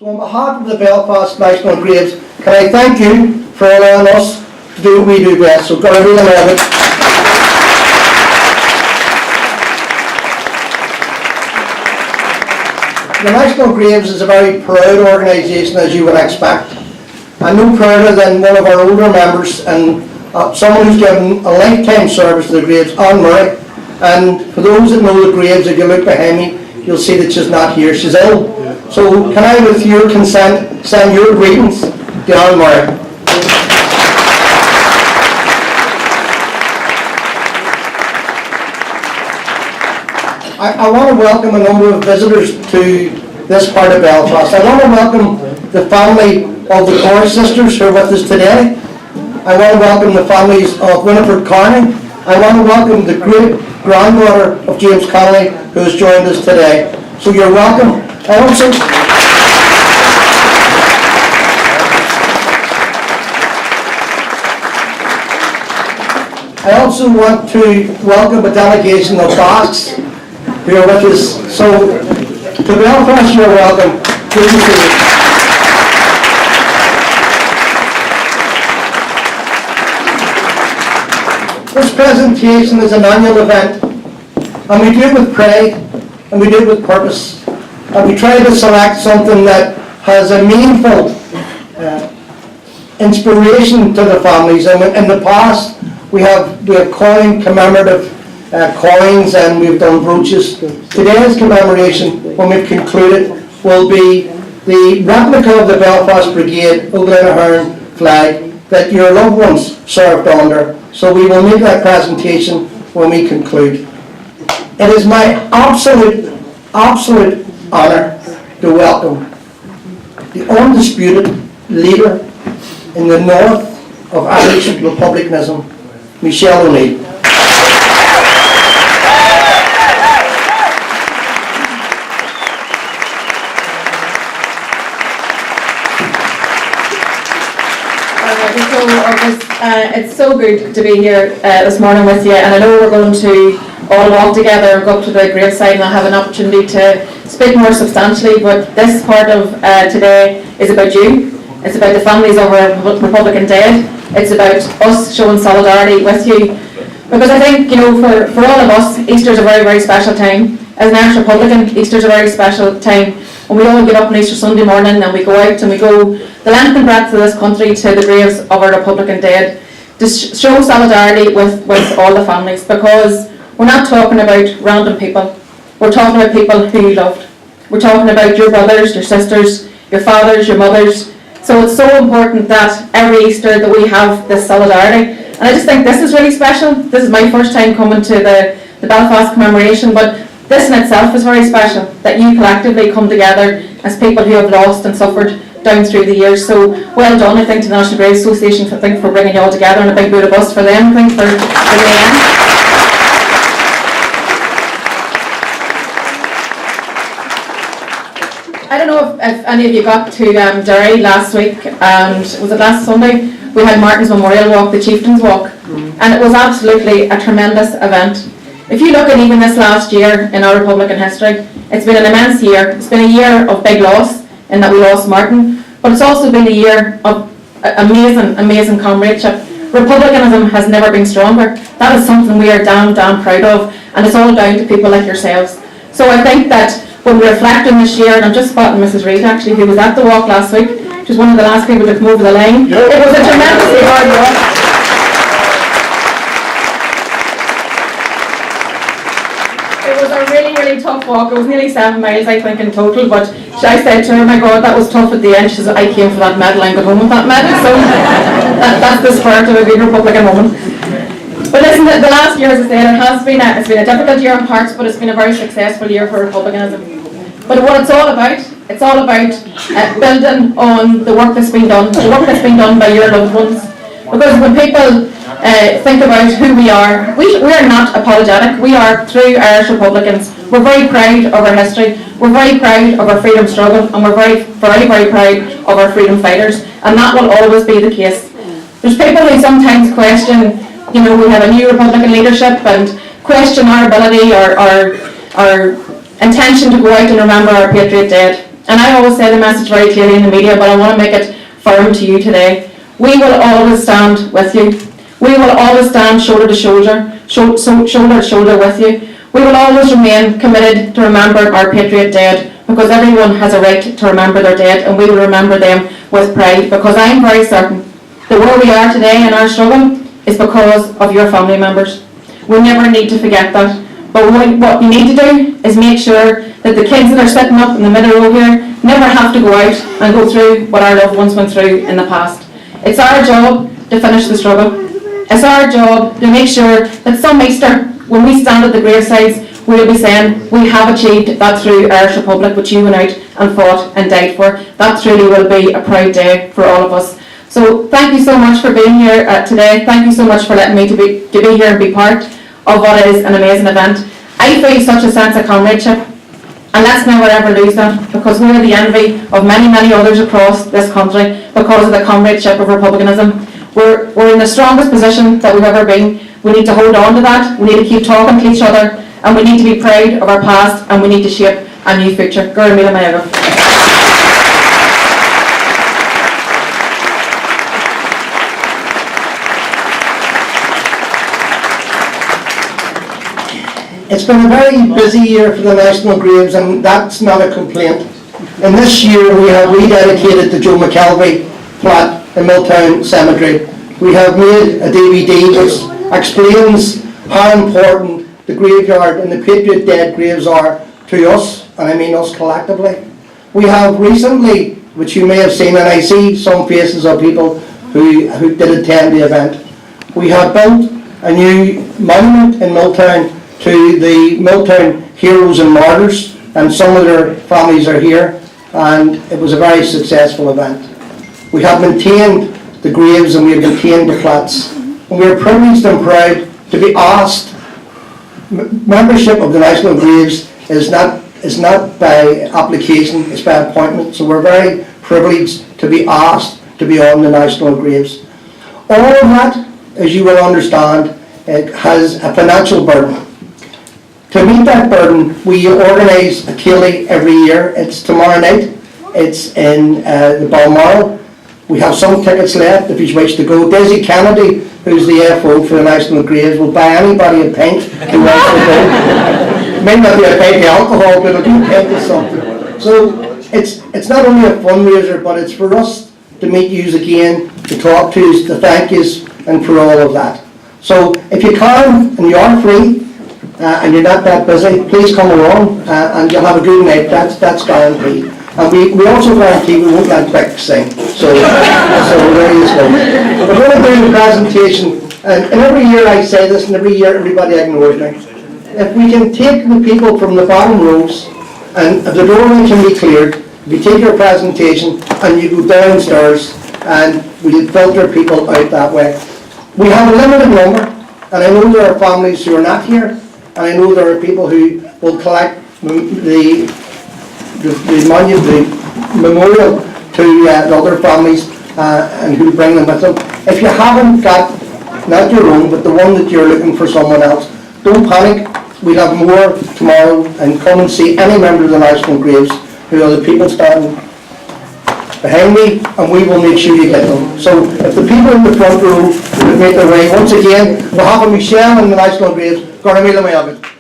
So on behalf of the Belfast National Graves, can I thank you for allowing us to do what we do best. So got a real of it. The National Graves is a very proud organisation, as you would expect, and no prouder than one of our older members and someone who's given a lifetime service to the Graves, Anne Murray. And for those that know the Graves, if you look behind me, you'll see that she's not here, she's ill. So can I, with your consent, send your greetings to Anne Murray. I want to welcome a number of visitors to this part of Belfast. I want to welcome the family of the Corr sisters who are with us today. I want to welcome the families of Winifred Carney. I want to welcome the great granddaughter of James Connolly who has joined us today. So you're welcome. I also want to welcome a delegation of Basques who are with us. So to Belfast, you're welcome. Good to see you. This presentation is an annual event, and we do it with pride, and we do it with purpose, and we try to select something that has a meaningful inspiration to the families. And in the past, we have coined commemorative coins, and we've done brooches. Today's commemoration, when we've concluded, will be the replica of the Belfast Brigade O'Glenahern flag that your loved ones served under. So we will make that presentation when we conclude. It is my absolute honour to welcome the undisputed leader in the north of Irish republicanism, Michelle O'Neill. It's so good to be here this morning with you, and I know we're going to all walk together and go up to the graveside, and I'll have an opportunity to speak more substantially, but this part of today is about you. It's about the families of our Republican dead. It's about us showing solidarity with you, because I think, you know, for all of us, Easter's a very, very special time. As an Irish Republican, Easter's a very special time, and we all get up on Easter Sunday morning and we go out and we go the length and breadth of this country to the graves of our Republican dead to show solidarity with all the families, because we're not talking about random people. We're talking about people who you loved. We're talking about your brothers, your sisters, your fathers, your mothers. So it's so important that every Easter that we have this solidarity. And I just think this is really special. This is my first time coming to the Belfast commemoration, but this in itself is very special, that you collectively come together as people who have lost and suffered down through the years. So well done, I think, to the National Graves Association for bringing you all together, and a big boot of us for them, I think, for the end. I don't know if any of you got to Derry last week, and was it last Sunday? We had Martin's Memorial Walk, the Chieftains Walk, and it was absolutely a tremendous event. If you look at even this last year in our Republican history, it's been an immense year. It's been a year of big loss in that we lost Martin, but it's also been a year of amazing comradeship. Republicanism has never been stronger. That is something we are damn proud of, and it's all down to people like yourselves. So I think that when we reflect on this year, and I'm just spotting Mrs. Reid actually, who was at the walk last week, she was one of the last people to come over the line. Yep. It was a tremendously hard walk. It was a really tough walk. It was nearly 7 miles, I think, in total, but I said to her, my God, that was tough at the end. She said, I came for that medal, I'm going home with that medal. So that's the spirit of a good Republican woman. But listen, the last year, as I said, it's been a difficult year in parts, but it's been a very successful year for Republicanism. But what it's all about building on the work that's been done, by your loved ones. Because when people think about who we are not apologetic. We are true Irish Republicans. We're very proud of our history. We're very proud of our freedom struggle, and we're very proud of our freedom fighters. And that will always be the case. There's people who sometimes question, we have a new Republican leadership and question our ability or our intention to go out and remember our patriot dead. And I always say the message very clearly in the media, but I want to make it firm to you today. We will always stand with you. We will always stand shoulder to shoulder, shoulder to shoulder with you. We will always remain committed to remember our patriot dead, because everyone has a right to remember their dead, and we will remember them with pride, because I'm very certain that where we are today in our struggle is because of your family members. We never need to forget that. But what we need to do is make sure that the kids that are sitting up in the middle row here never have to go out and go through what our loved ones went through in the past. It's our job to finish the struggle. It's our job to make sure that some Easter, when we stand at the gravesides, we'll be saying we have achieved that through Irish Republic, which you went out and fought and died for. That truly will be a proud day for all of us. So thank you so much for being here today. Thank you so much for letting me to be here and be part of what is an amazing event. I feel such a sense of comradeship, and let's never ever lose that, because we're the envy of many, many others across this country because of the comradeship of republicanism. We're in the strongest position that we've ever been. We need to hold on to that. We need to keep talking to each other, and we need to be proud of our past, and we need to shape a new future. Gura míle maith. It's been a very busy year for the National Graves, and that's not a complaint. And this year we have rededicated the Joe McKelvey plot in Milltown Cemetery. We have made a DVD which explains how important the graveyard and the Patriot Dead graves are to us, and I mean us collectively. We have recently, which you may have seen, and I see some faces of people who did attend the event, we have built a new monument in Milltown to the Milltown heroes and martyrs, and some of their families are here, and it was a very successful event. We have maintained the graves and we have maintained the flats, and we are privileged and proud to be asked. Membership of the National Graves is not by application, it's by appointment, so we're very privileged to be asked to be on the National Graves. All of that, as you will understand, it has a financial burden. To meet that burden, we organise a ceilidh every year. It's tomorrow night. It's in the Balmoral. We have some tickets left if you wish to go. Daisy Kennedy, who's the FO for the National Graves, will buy anybody a pint who wants to go. It may not be a pint of alcohol, but it'll be a pint of something. So it's not only a fundraiser, but it's for us to meet you again, to talk to you, to thank you, and for all of that. So if you can and you are free, and you're not that busy, please come along and you'll have a good night. That's guaranteed. And we also guarantee we won't let Beck sing. So there you go. We're going to do the presentation, and every year I say this, and every year everybody ignores me. If we can take the people from the bottom rows, and if the doorway can be cleared, if you take your presentation and you go downstairs, and we filter people out that way. We have a limited number, and I know there are families who are not here, and I know there are people who will collect the memorial to the other families and who bring them with them. If you haven't got, not your own, but the one that you're looking for someone else, don't panic. We'll have more tomorrow, and come and see any member of the National Graves who are the people standing behind me, and we will make sure you get them. So if the people in the front row would make their way, once again, on behalf of Michelle and the National Graves, Gura míle maith.